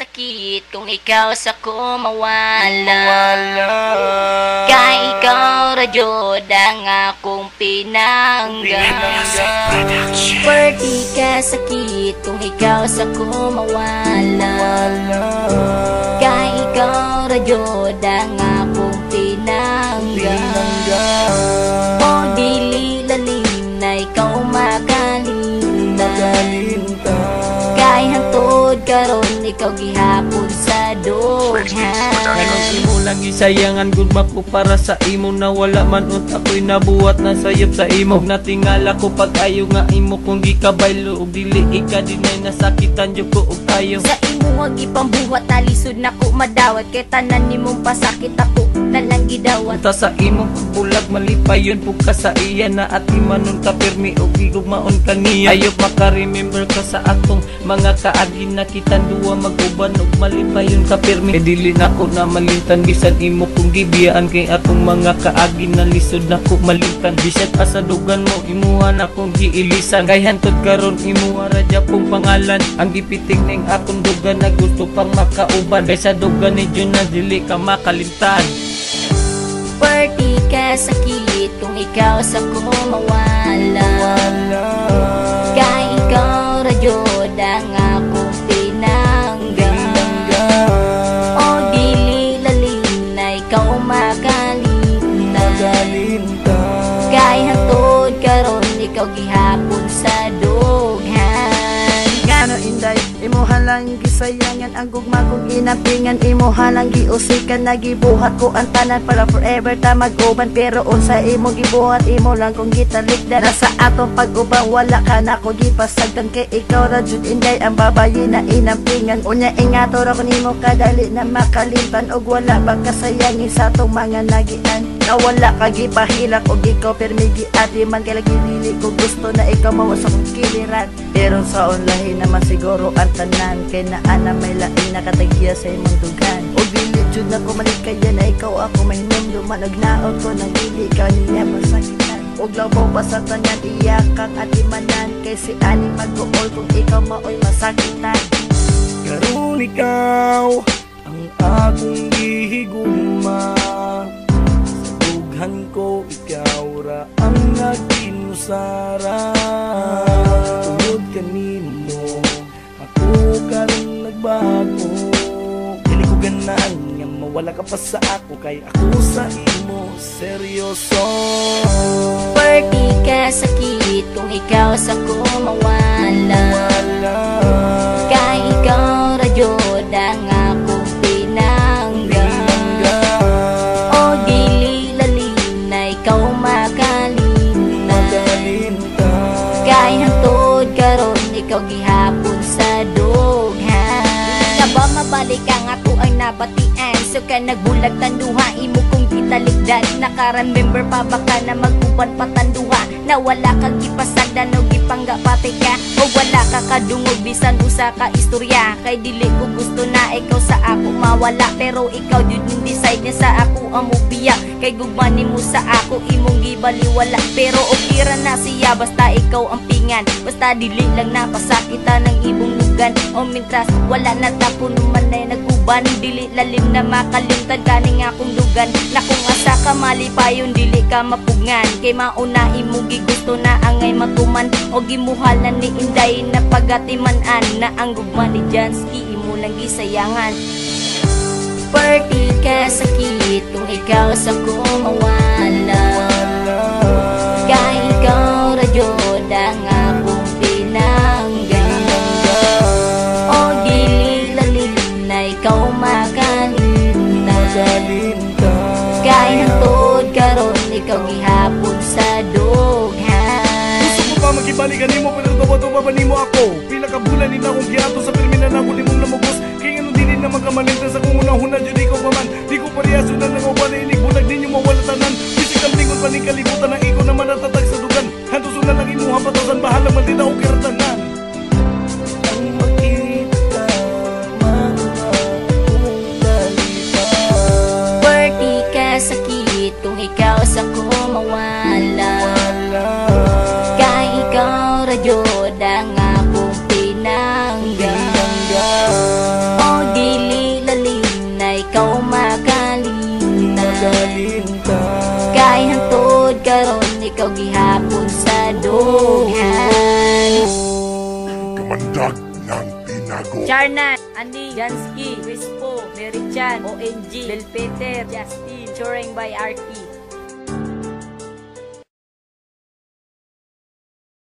sakit kung ikaw sa ko mawala. Kay ikaw radyod ang akong pinangga. Perdi ka sakit kung ikaw sa ko mawala. Kay ikaw radyod ang akong pinangga. O dili lalim na ikaw makalinta. Kay hantod karon ikaw gihapon sa dughan. Kanong imo lang gisayangan gud mako para sa imo na wala man unta ko'y nabuhat na sayop sa imo. Natingala ko pag ayo nga imo kung gikabaylo ug dili ika dinay nasakitan jud ko og tayo. Sa imo wag ipambuhat na lisod nako madawat kay tanan nimong pasakit ako nalang gidawat. Unta sa imo bulag malipayon pug ka sa iya na at imanon ka pirmi og gigugmaon kaniya. Ayok maka-remember ka sa atong mga kaagi na kitang duwa mag-uban og malipayon ka pirmi. E dili nako na malintan bisan imo kung gibiyaan kay atong mga kaagi na lisod nako malintan. Bisan pa sa dugan mo imuha na kong giilisan kay hantod karon imuha ra pong pangalan ang gipiting ning akong dugan na gusto pang makauban kay sa dugan ni Jun na dili ka makalimtan. Perdi ka sakit kung ikaw sa ko mawala. Kay ikaw radyod ang akong pinangga. O dili lalim na ikaw makalinta. Kay hantod karon ikaw gihapon sa dughan. Ngano inday imuha lang gisayangan ang gugma kong inampingan. Imuha lang giusikan na gibuhat ko ang tanan para forever ta mag-uban. Pero unsa imo gibuhat imo lang kung gitalikdan. Nasa atong pag-uban wala ka na ko gipasagdan kay ikaw ra jud inday ang babayi na inampingan. Unya ingato ra ko nimo kadali na makalimtan og wala ba kasayangi sa atong mga nagian. Na wala ka gipahilak og ikaw permi giati man kay lagi dili ko gusto na ikaw mao sa kong kiliran. Pero sa online naman siguro ang tanan kay naa na may lain na katagya sa imong dugan. O dili jud na ko malikaya na ikaw ako mahinumduman. Nagnaot ko nang dili ka niya masakitan. Og labaw pa sa tanan iyakang at imanan kay si ani mag-uol kung ikaw maoy masakitan. Karon ikaw ang akong gihigugma. Sa dughan ko ikaw ra ang nagkinusara. Tungod kanimo ako karon nagbago. Dili ko ganan nga mawala ka pa sa ako kay ako sa imo seryoso. Perdi ka sakit kung ikaw sa ko mawala. Kay ikaw radyod ang akong pinangga. O dili lalim na ikaw makalinta. Kay hantod karon ikaw gihapon sa dughan. Nga ba mabalik ang ako ang nabatian. So ka nagbulag tanduha imo kong gitalikdan. Naka-remember pa baka na mag-uban patanduha. Na wala kang gipasagdan o gipangga pati ka. O wala ka kadungog bisan usa ka istorya. Kay dili ko gusto na ikaw sa ako mawala. Pero ikaw jud yung decide niya sa ako ang mubiya. Kay gugmani mo sa ako imong gibaliwala. Pero okay ra na siya basta ikaw ang pingan. Basta dili lang napasakitan ng ibong lugan. O mintras wala na tapon naman ay naguban. Dili lalim na makalimtan ganing akong lugan. Na kung asa ka malipayon dili ka mapugngan. Kay mauna imong gusto na angay matuman. O gimuhalan ni inday na pagatimanan. Na ang gugma ni Jansky imo lang gisayangan. Perdi ka sakit kung ikaw sa ko mawala. Kay ikaw radyod ang akong pinangga. O dili lalim na ikaw makalinta. Kay hantod karon ikaw gihapon sa dughan. Gusto ko pa magibalikan nimo pero tuwa-tuwa pa nimo ako. Pila ka bulan nila akong giato sa perminan ako nimong namugos. Kaya nga dili na magkamalintan sa kung unahuna dyan ikaw pa man. Di ko pariyaso na nangobali inig bulag ninyo mawala tanan. Bisig ang lingon pa ning kalibutan na ikaw naman natatag sa dugan. Hantusun na lang imuha patasan bahala man din ako kiratanan. Ang makita mga kong dalita. Perdi ka sakit kung ikaw sa ko mawala. Kay ikaw radyod ang akong pinangga. O ikaw gihapon sa dughan. Kamandag ng tinago. Charnan, Ani, Jansky, Wispo, Mary Chan, ONG, Belpeter, Justin, Turing by Arky.